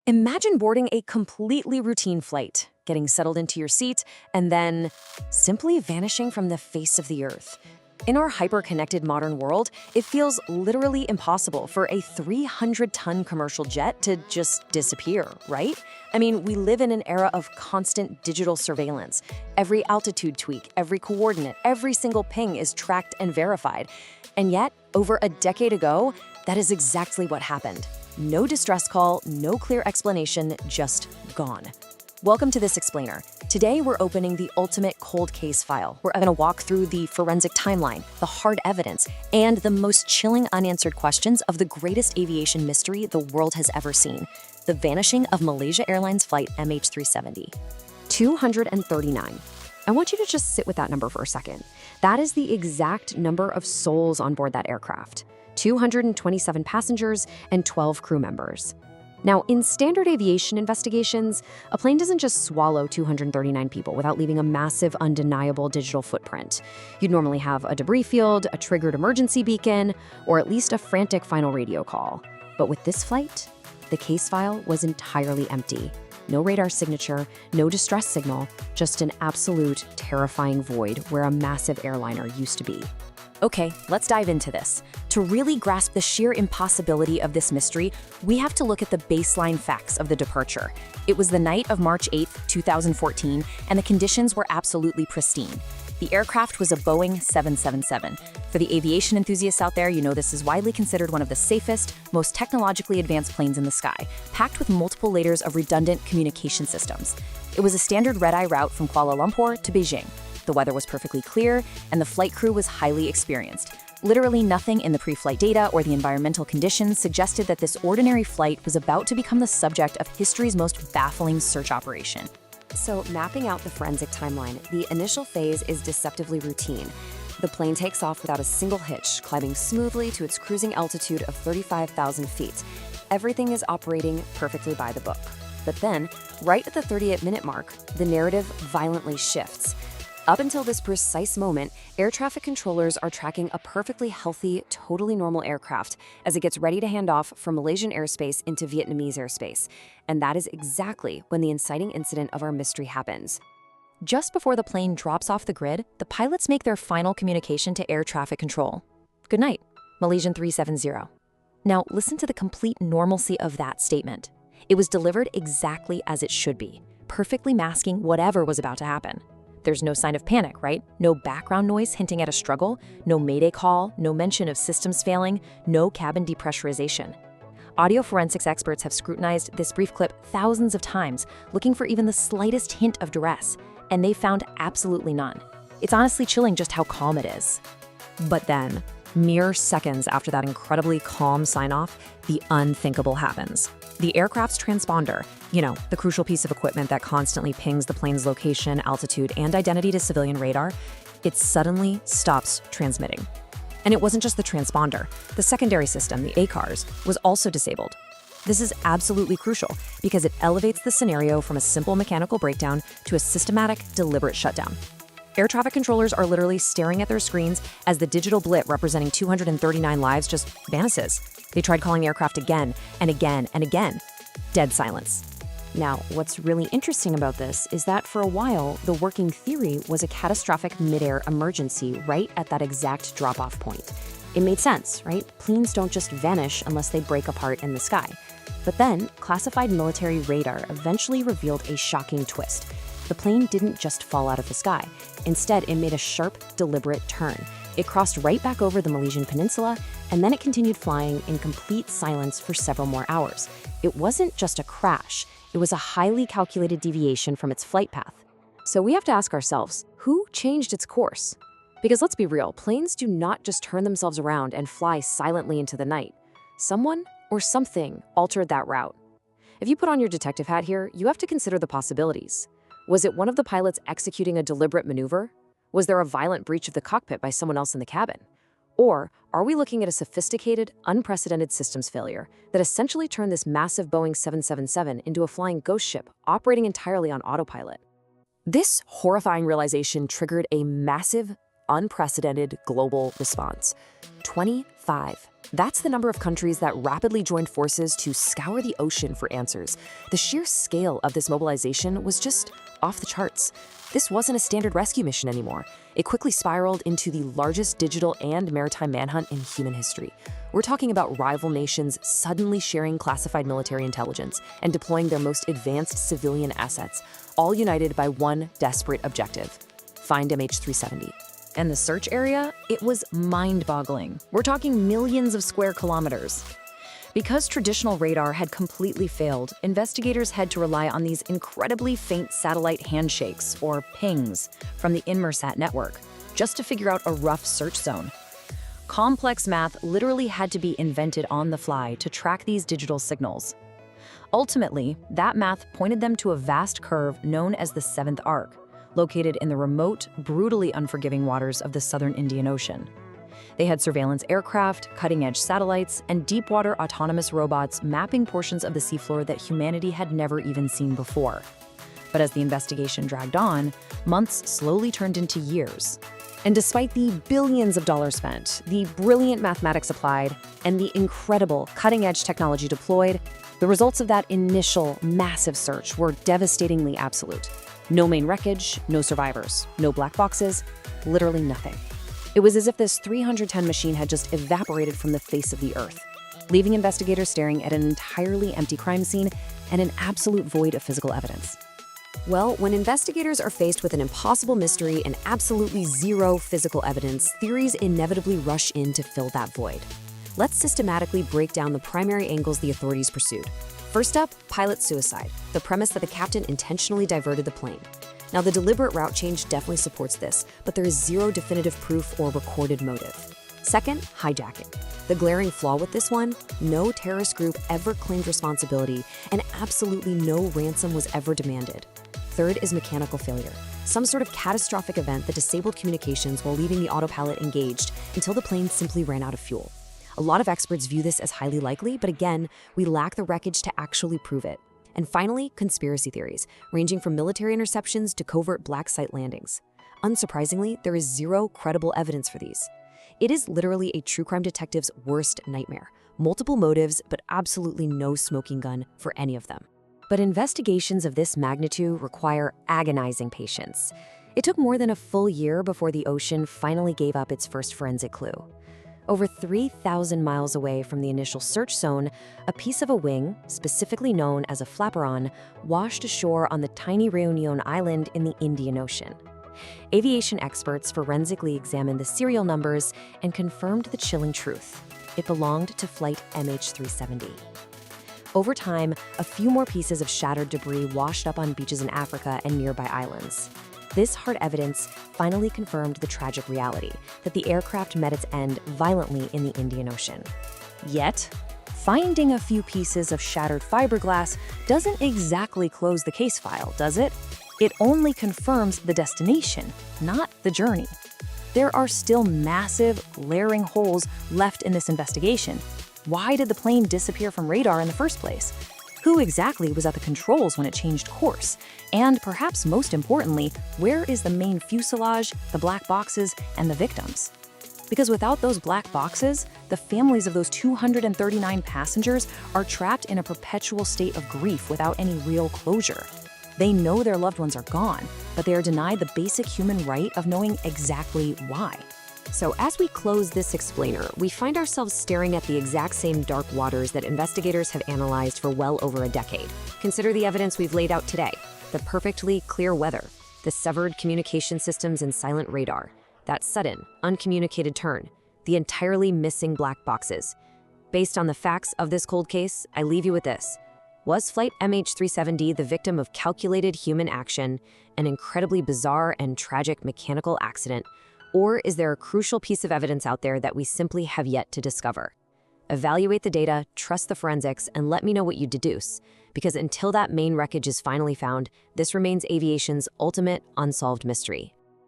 Imagine boarding a completely routine flight, getting settled into your seat, and then simply vanishing from the face of the earth. In our hyper-connected modern world, it feels literally impossible for a 300-ton commercial jet to just disappear, right? I mean, we live in an era of constant digital surveillance. Every altitude tweak, every coordinate, every single ping is tracked and verified. And yet, over a decade ago, that is exactly what happened. No distress call, no clear explanation, just gone. Welcome to This Explainer. Today, we're opening the ultimate cold case file. We're going to walk through the forensic timeline, the hard evidence, and the most chilling unanswered questions of the greatest aviation mystery the world has ever seen: the vanishing of Malaysia Airlines Flight MH370. 239. I want you to just sit with that number for a second. That is the exact number of souls on board that aircraft. 227 passengers and 12 crew members. Now, in standard aviation investigations, a plane doesn't just swallow 239 people without leaving a massive, undeniable digital footprint. You'd normally have a debris field, a triggered emergency beacon, or at least a frantic final radio call. But with this flight, the case file was entirely empty. No radar signature, no distress signal, just an absolute terrifying void where a massive airliner used to be. Okay, let's dive into this. To really grasp the sheer impossibility of this mystery, we have to look at the baseline facts of the departure. It was the night of March 8, 2014, and the conditions were absolutely pristine. The aircraft was a Boeing 777. For the aviation enthusiasts out there, you know this is widely considered one of the safest, most technologically advanced planes in the sky, packed with multiple layers of redundant communication systems. It was a standard red-eye route from Kuala Lumpur to Beijing. The weather was perfectly clear, and the flight crew was highly experienced. Literally nothing in the pre-flight data or the environmental conditions suggested that this ordinary flight was about to become the subject of history's most baffling search operation. So, mapping out the forensic timeline, the initial phase is deceptively routine. The plane takes off without a single hitch, climbing smoothly to its cruising altitude of 35,000 feet. Everything is operating perfectly by the book. But then, right at the 38-minute mark, the narrative violently shifts. Up until this precise moment, air traffic controllers are tracking a perfectly healthy, totally normal aircraft as it gets ready to hand off from Malaysian airspace into Vietnamese airspace. And that is exactly when the inciting incident of our mystery happens. Just before the plane drops off the grid, the pilots make their final communication to air traffic control. Good night, Malaysian 370. Now, listen to the complete normalcy of that statement. It was delivered exactly as it should be, perfectly masking whatever was about to happen. There's no sign of panic, right? No background noise hinting at a struggle, no mayday call, no mention of systems failing, no cabin depressurization. Audio forensics experts have scrutinized this brief clip thousands of times, looking for even the slightest hint of duress, and they found absolutely none. It's honestly chilling just how calm it is. But then, mere seconds after that incredibly calm sign-off, the unthinkable happens. The aircraft's transponder, the crucial piece of equipment that constantly pings the plane's location, altitude, and identity to civilian radar, it suddenly stops transmitting. And it wasn't just the transponder. The secondary system, the ACARS, was also disabled. This is absolutely crucial because it elevates the scenario from a simple mechanical breakdown to a systematic, deliberate shutdown. Air traffic controllers are literally staring at their screens as the digital blip representing 239 lives just vanishes. They tried calling the aircraft again and again and again. Dead silence. Now, what's really interesting about this is that for a while, the working theory was a catastrophic mid-air emergency right at that exact drop-off point. It made sense, right? Planes don't just vanish unless they break apart in the sky. But then, classified military radar eventually revealed a shocking twist. The plane didn't just fall out of the sky. Instead, it made a sharp, deliberate turn. It crossed right back over the Malaysian peninsula, and then it continued flying in complete silence for several more hours. It wasn't just a crash. It was a highly calculated deviation from its flight path. So we have to ask ourselves, who changed its course? Because let's be real, planes do not just turn themselves around and fly silently into the night. Someone or something altered that route. If you put on your detective hat here, you have to consider the possibilities. Was it one of the pilots executing a deliberate maneuver? Was there a violent breach of the cockpit by someone else in the cabin? Or are we looking at a sophisticated, unprecedented systems failure that essentially turned this massive Boeing 777 into a flying ghost ship operating entirely on autopilot? This horrifying realization triggered a massive, unprecedented global response. 25 That's the number of countries that rapidly joined forces to scour the ocean for answers. The sheer scale of this mobilization was just off the charts. This wasn't a standard rescue mission anymore. It quickly spiraled into the largest digital and maritime manhunt in human history. We're talking about rival nations suddenly sharing classified military intelligence and deploying their most advanced civilian assets, all united by one desperate objective: find MH370. And the search area? It was mind-boggling. We're talking millions of square kilometers. Because traditional radar had completely failed, investigators had to rely on these incredibly faint satellite handshakes, or pings, from the Inmarsat network, just to figure out a rough search zone. Complex math literally had to be invented on the fly to track these digital signals. Ultimately, that math pointed them to a vast curve known as the Seventh Arc, located in the remote, brutally unforgiving waters of the southern Indian Ocean. They had surveillance aircraft, cutting-edge satellites, and deep-water autonomous robots mapping portions of the seafloor that humanity had never even seen before. But as the investigation dragged on, months slowly turned into years. And despite the billions of dollars spent, the brilliant mathematics applied, and the incredible cutting-edge technology deployed, the results of that initial massive search were devastatingly absolute. No main wreckage, no survivors, no black boxes, literally nothing. It was as if this 310 machine had just evaporated from the face of the earth, leaving investigators staring at an entirely empty crime scene and an absolute void of physical evidence. Well, when investigators are faced with an impossible mystery and absolutely zero physical evidence, theories inevitably rush in to fill that void. Let's systematically break down the primary angles the authorities pursued. First up, pilot suicide, the premise that the captain intentionally diverted the plane. Now, the deliberate route change definitely supports this, but there is zero definitive proof or recorded motive. Second, hijacking. The glaring flaw with this one: no terrorist group ever claimed responsibility, and absolutely no ransom was ever demanded. Third is mechanical failure, some sort of catastrophic event that disabled communications while leaving the autopilot engaged until the plane simply ran out of fuel. A lot of experts view this as highly likely, but again, we lack the wreckage to actually prove it. And finally, conspiracy theories, ranging from military interceptions to covert black site landings. Unsurprisingly, there is zero credible evidence for these. It is literally a true crime detective's worst nightmare. Multiple motives, but absolutely no smoking gun for any of them. But investigations of this magnitude require agonizing patience. It took more than a full year before the ocean finally gave up its first forensic clue. Over 3,000 miles away from the initial search zone, a piece of a wing, specifically known as a flaperon, washed ashore on the tiny Réunion Island in the Indian Ocean. Aviation experts forensically examined the serial numbers and confirmed the chilling truth: it belonged to flight MH370. Over time, a few more pieces of shattered debris washed up on beaches in Africa and nearby islands. This hard evidence finally confirmed the tragic reality that the aircraft met its end violently in the Indian Ocean. Yet, finding a few pieces of shattered fiberglass doesn't exactly close the case file, does it? It only confirms the destination, not the journey. There are still massive, glaring holes left in this investigation. Why did the plane disappear from radar in the first place? Who exactly was at the controls when it changed course? And perhaps most importantly, where is the main fuselage, the black boxes, and the victims? Because without those black boxes, the families of those 239 passengers are trapped in a perpetual state of grief without any real closure. They know their loved ones are gone, but they are denied the basic human right of knowing exactly why. So as we close this explainer, we find ourselves staring at the exact same dark waters that investigators have analyzed for well over a decade. Consider the evidence we've laid out today: the perfectly clear weather, the severed communication systems and silent radar, that sudden, uncommunicated turn, the entirely missing black boxes. Based on the facts of this cold case, I leave you with this: was flight MH370 the victim of calculated human action, an incredibly bizarre and tragic mechanical accident, or is there a crucial piece of evidence out there that we simply have yet to discover? Evaluate the data, trust the forensics, and let me know what you deduce, because until that main wreckage is finally found, this remains aviation's ultimate unsolved mystery.